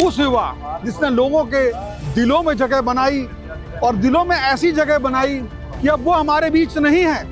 उस युवा जिसने लोगों के दिलों में जगह बनाई और दिलों में ऐसी जगह बनाई कि अब वो हमारे बीच नहीं है,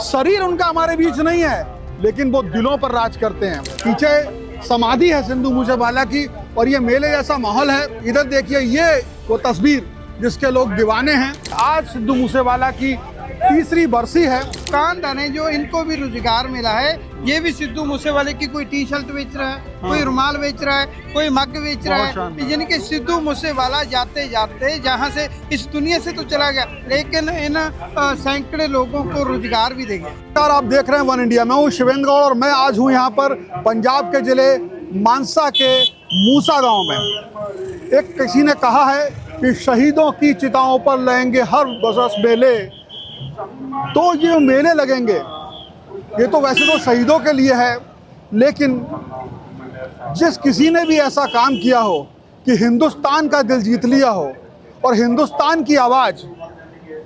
शरीर उनका हमारे बीच नहीं है, लेकिन वो दिलों पर राज करते हैं। पीछे समाधि है सिद्धू मूसेवाला की और ये मेले जैसा माहौल है। इधर देखिए, ये वो तस्वीर जिसके लोग दीवाने हैं। आज सिद्धू मूसेवाला की तीसरी बरसी है। दुकानदार है जो इनको भी रोजगार मिला है। ये भी सिद्धू मूसेवाले की कोई टी शर्ट बेच रहा है, कोई रुमाल बेच रहा है, कोई मग बेच रहा है। यानी कि सिद्धू मूसेवाला जाते जाते जहाँ से इस दुनिया से तो चला गया, लेकिन इन सैकड़े लोगों को रोजगार भी देगा। और आप देख रहे हैं वन इंडिया। मैं हूँ शिवेंद्र गौड़ और मैं आज हूँ यहाँ पर पंजाब के जिले मानसा के मूसा गाँव में। एक किसी ने कहा है कि शहीदों की चिताओं पर लगेंगे हर बरस मेले, तो ये मेले लगेंगे। ये तो वैसे तो शहीदों के लिए है, लेकिन जिस किसी ने भी ऐसा काम किया हो कि हिंदुस्तान का दिल जीत लिया हो और हिंदुस्तान की आवाज़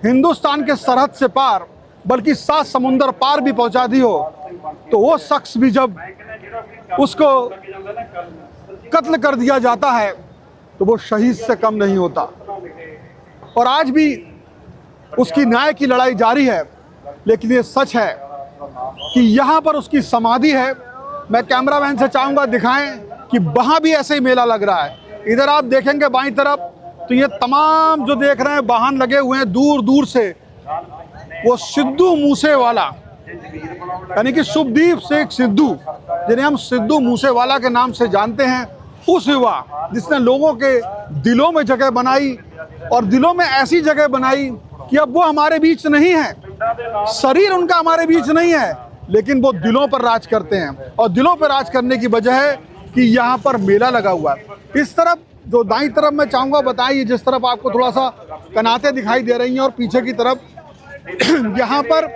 हिंदुस्तान के सरहद से पार बल्कि 7 समुंदर पार भी पहुंचा दी हो, तो वो शख्स भी जब उसको कत्ल कर दिया जाता है तो वो शहीद से कम नहीं होता। और आज भी उसकी न्याय की लड़ाई जारी है। लेकिन ये सच है कि यहाँ पर उसकी समाधि है। मैं कैमरामैन से चाहूँगा दिखाएं कि वहाँ भी ऐसे ही मेला लग रहा है। इधर आप देखेंगे बाईं तरफ, तो ये तमाम जो देख रहे हैं वाहन लगे हुए हैं दूर दूर से, वो सिद्धू मूसेवाला यानी कि शुभदीप शेख सिद्धू, जिन्हें हम सिद्धू मूसेवाला के नाम से जानते हैं, उस युवा जिसने लोगों के दिलों में जगह बनाई और दिलों में ऐसी जगह बनाई कि अब वो हमारे बीच नहीं है, शरीर उनका हमारे बीच नहीं है, लेकिन वो दिलों पर राज करते हैं। और दिलों पर राज करने की वजह है कि यहाँ पर मेला लगा हुआ है। इस तरफ जो दाईं तरफ मैं चाहूँगा बताइए, जिस तरफ आपको थोड़ा सा कनातें दिखाई दे रही हैं और पीछे की तरफ यहाँ पर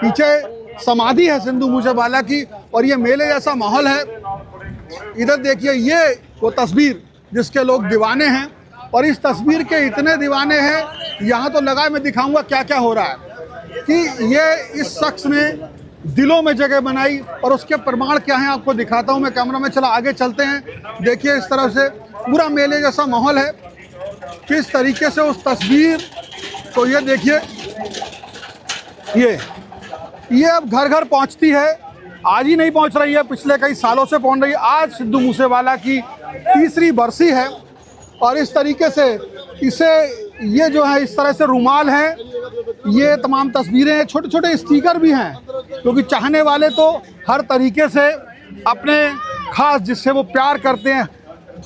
पीछे समाधि है सिद्धू मूसेवाला की और ये मेले जैसा माहौल है। इधर देखिए, ये वो तस्वीर जिसके लोग दीवाने हैं और इस तस्वीर के इतने दीवाने हैं, यहाँ तो लगा मैं दिखाऊंगा क्या क्या हो रहा है कि ये इस शख्स ने दिलों में जगह बनाई और उसके प्रमाण क्या हैं आपको दिखाता हूँ मैं। कैमरा में चला, आगे चलते हैं। देखिए, इस तरफ से पूरा मेले जैसा माहौल है। किस तरीके से उस तस्वीर को, ये देखिए, ये अब घर घर पहुँचती है। आज ही नहीं पहुँच रही है, पिछले कई सालों से पहुँच रही है। आज सिद्धू मूसेवाला की तीसरी बरसी है और इस तरीके से इसे, ये जो है इस तरह से रुमाल है, ये तमाम तस्वीरें हैं, छोटे छोटे स्टिकर भी हैं, क्योंकि चाहने वाले तो हर तरीके से अपने खास जिससे वो प्यार करते हैं,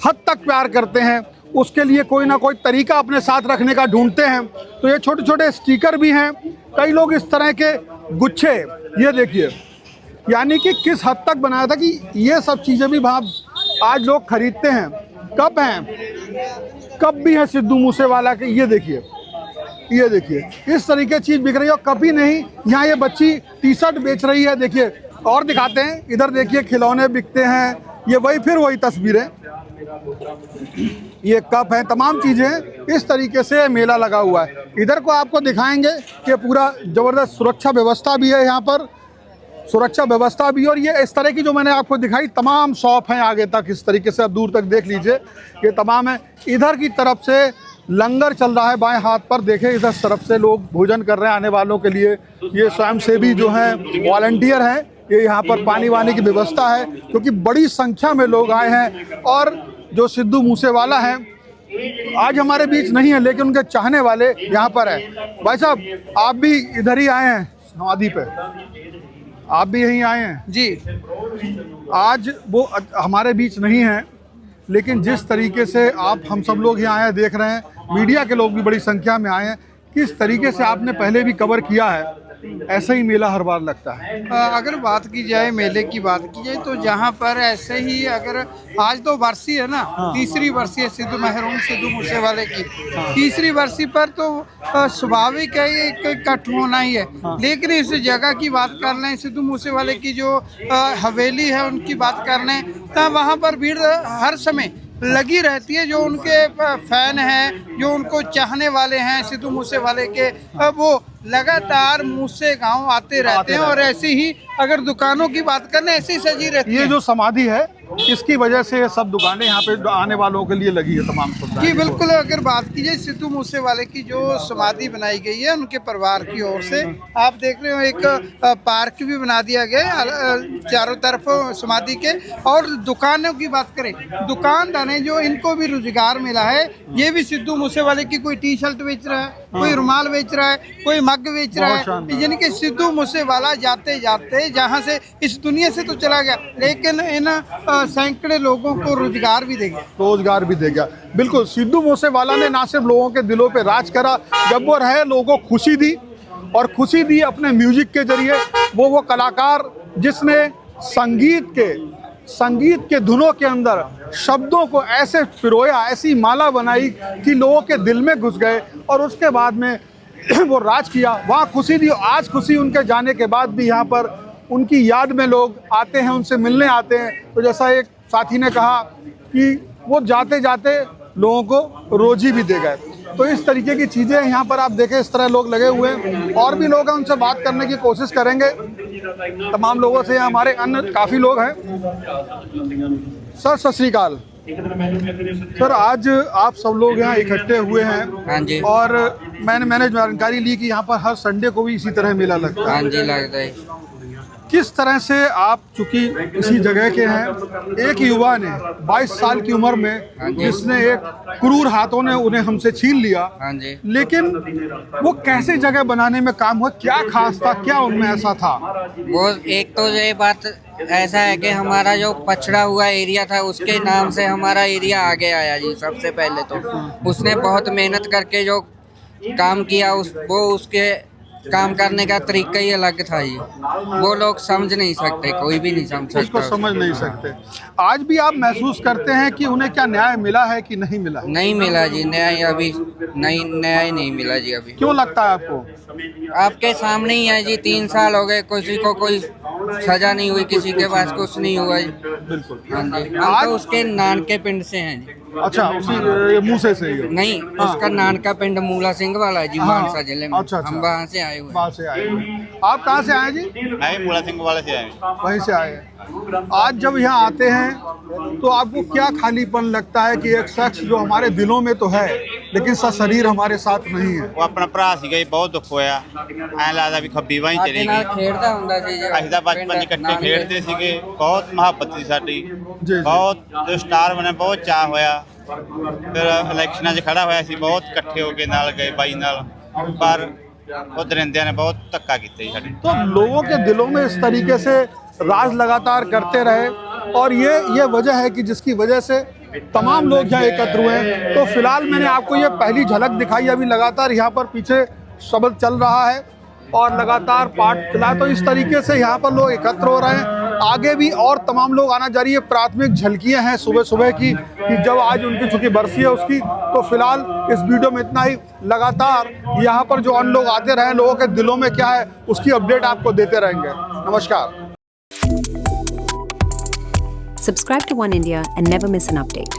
हद तक प्यार करते हैं, उसके लिए कोई ना कोई तरीका अपने साथ रखने का ढूंढते हैं। तो ये छोटे छोटे स्टिकर भी हैं। कई लोग इस तरह के गुच्छे, ये देखिए, यानी कि किस हद तक बनाया था कि ये सब चीज़ें भी आज लोग खरीदते हैं। कप हैं, कप भी है सिद्धू मूसेवाला के। ये देखिए, ये देखिए, इस तरीके चीज़ बिक रही है। और कप ही नहीं, यहाँ ये बच्ची टी शर्ट बेच रही है। देखिए, और दिखाते हैं, इधर देखिए खिलौने बिकते हैं। ये वही तस्वीरें, ये कप हैं, तमाम चीज़ें। इस तरीके से मेला लगा हुआ है। इधर को आपको दिखाएंगे कि पूरा ज़बरदस्त सुरक्षा व्यवस्था भी है यहाँ पर, सुरक्षा व्यवस्था भी। और ये इस तरह की जो मैंने आपको दिखाई तमाम शॉप हैं आगे तक, इस तरीके से आप दूर तक देख लीजिए, ये तमाम है। इधर की तरफ से लंगर चल रहा है, बाएं हाथ पर देखें, इधर तरफ से लोग भोजन कर रहे हैं आने वालों के लिए। ये स्वयंसेवी जो हैं, वॉलंटियर हैं, ये यहाँ पर पानी वानी की व्यवस्था है, क्योंकि बड़ी संख्या में लोग आए हैं। और जो सिद्धू मूसेवाला हैं आज हमारे बीच नहीं है, लेकिन उनके चाहने वाले यहाँ पर हैं। भाई साहब, आप भी इधर ही आए हैं समाधि पे, आप भी यहीं आए हैं जी। आज वो हमारे बीच नहीं है, लेकिन जिस तरीके से आप हम सब लोग यहाँ आए देख रहे हैं, मीडिया के लोग भी बड़ी संख्या में आए हैं, किस तरीके से आपने पहले भी कवर किया है, ऐसा ही मेला हर बार लगता है। अगर बात की जाए, मेले की बात की जाए, तो जहाँ पर ऐसे ही, अगर आज तो बरसी है ना, तीसरी बरसी है सिद्धू मूसेवाले की। तीसरी बरसी पर तो स्वाभाविक है एक इकट्ठ होना ही है। लेकिन इस जगह की बात कर लें, सिद्धू मूसेवाले की जो हवेली है उनकी बात कर लें, तो वहाँ पर भीड़ हर समय लगी रहती है। जो उनके फैन हैं, जो उनको चाहने वाले हैं सिद्धू मूसेवाले के, वो लगातार मूसे गांव आते रहते हैं। और ऐसी ही अगर दुकानों की बात करें, ऐसी सजी रहती है। ये जो समाधि है इसकी वजह से ये सब दुकानें यहाँ पे आने वालों के लिए लगी है तमाम सुविधाएं। जी बिल्कुल, अगर बात की जाए सिद्धू मूसेवाले की जो समाधि बनाई गई है उनके परिवार की ओर से, आप देख रहे हो एक पार्क भी बना दिया गया है चारों तरफ समाधि के। और दुकानों की बात करें, दुकानदार हैं जो इनको भी रोजगार मिला है। ये भी सिद्धू मूसेवाले की कोई टी शर्ट बेच रहा है, कोई रुमाल बेच रहा है, कोई मग बेच रहा है। यानी कि सिद्धू मूसेवाला जाते जाते जहाँ से इस दुनिया से तो चला गया, लेकिन इन सैकड़े लोगों को रोजगार भी देगा। रोजगार भी देगा, बिल्कुल। सिद्धू मूसेवाला ने ना सिर्फ लोगों के दिलों पे राज करा, जब वो रहे लोगों को खुशी दी, और खुशी दी अपने म्यूजिक के जरिए। वो कलाकार जिसने संगीत के धुनों के अंदर शब्दों को ऐसे पिरोया, ऐसी माला बनाई कि लोगों के दिल में घुस गए, और उसके बाद में वो राज किया, वहाँ खुशी दी। आज खुशी उनके जाने के बाद भी यहाँ पर उनकी याद में लोग आते हैं, उनसे मिलने आते हैं। तो जैसा एक साथी ने कहा कि वो जाते जाते लोगों को रोजी भी दे गए। तो इस तरीके की चीज़ें यहाँ पर आप देखें, इस तरह लोग लगे हुए हैं। और भी लोग हैं, उनसे बात करने की कोशिश करेंगे। तमाम लोगों से हमारे अन्य काफ़ी लोग हैं। सर सत श्री अकाल। सर, आज आप सब लोग यहाँ इकट्ठे हुए हैं। हाँ जी। और मैंने जानकारी ली कि यहाँ पर हर संडे को भी इसी तरह मेला लगता है। हाँ जी, लगता है। किस तरह से आप चूंकि इसी जगह के हैं, एक युवा ने 22 साल की उम्र में, जिसने एक क्रूर हाथों ने उन्हें हमसे छीन लिया, हाँ जी। लेकिन वो कैसे जगह बनाने में काम हुआ, क्या खास था, क्या उनमें ऐसा था? वो एक तो ये बात ऐसा है कि हमारा जो पछड़ा हुआ एरिया था उसके नाम से हमारा एरिया आगे आया जी। सबसे पहले तो उसने बहुत मेहनत करके जो काम किया, उसके काम करने का तरीका ही अलग था जी। वो लोग समझ नहीं सकते, कोई भी नहीं समझ सकता, उसको समझ नहीं सकते। आज भी आप महसूस करते हैं कि उन्हें क्या न्याय मिला है कि नहीं मिला? नहीं मिला जी न्याय, अभी न्याय नहीं मिला जी अभी। क्यों लगता है आपको? आपके सामने ही है जी, 3 साल हो गए, किसी को कोई सजा नहीं हुई, किसी के पास कुछ नहीं हुआ जी। बिल्कुल। हाँ जी। हम तो उसके नानके पिंड से हैं जी। अच्छा, उसी मूसे से ही? नहीं, उसका नानका पिंड मूला सिंह वाला है जी, मानसा जिले में। अच्छा। हम वहाँ से आए हुए। वहाँ से आए हुए। आप कहाँ से आए जी? मैं मूला सिंह वाले से आए। वहीं से आए हैं। आज जब यहाँ आते हैं तो आपको क्या खालीपन लगता है कि एक शख्स जो हमारे दिलों में तो है, लेकिन शरीर हमारे साथ नहीं है? वो अपना भरा ਸੀਗਾ ਜੀ, ਬਹੁਤ ਦੁੱਖ ਹੋਇਆ। ਐਂ ਲੱਗਦਾ ਵੀ ਖੱਬੀ ਬਾਹੀਂ ਚਲੀ ਸਾਡੇ ਨਾਲ ਗਈ। ਖੇਡਦਾ ਹੁੰਦਾ ਸੀ ਜੀ। ਅਸੀਂ ਤਾਂ ਬਚਪਨ 'ਚ ਇਕੱਠੇ ਖੇਡਦੇ ਸੀਗੇ, ਬਹੁਤ ਮੁਹੱਬਤ ਸੀ ਸਾਡੀ। ਜੀ। ਬਹੁਤ ਜੋ ਸਟਾਰ ਬਣੇ, ਬਹੁਤ ਚਾਅ ਹੋਇਆ। ਫਿਰ ਇਲੈਕਸ਼ਨਾਂ 'ਚ ਖੜਾ ਹੋਇਆ ਸੀ, ਬਹੁਤ ਇਕੱਠੇ ਹੋ ਕੇ ਨਾਲ ਗਏ ਬਾਈ ਨਾਲ, ਪਰ ਉਹ ਦਰਿੰਦਿਆਂ ਨੇ ਬਹੁਤ ਧੱਕਾ ਕੀਤਾ ਜੀ ਸਾਡੇ। तो लोगों के दिलों में इस तरीके से राज लगातार करते रहे, और ये वजह है कि जिसकी वजह से तमाम लोग यहाँ एकत्र हुए हैं। तो फिलहाल मैंने आपको ये पहली झलक दिखाई, अभी लगातार यहाँ पर पीछे शब्द चल रहा है और लगातार पाठ चला। तो इस तरीके से यहाँ पर लोग एकत्र हो रहे हैं। आगे भी और तमाम लोग आना जारी है। प्राथमिक झलकियाँ हैं सुबह सुबह की, कि जब आज उनकी चूँकि बरसी है उसकी। तो फिलहाल इस वीडियो में इतना ही। लगातार यहाँ पर जो अन्य लोग आते रहे, लोगों के दिलों में क्या है उसकी अपडेट आपको देते रहेंगे। नमस्कार। Subscribe to One India and never miss an update.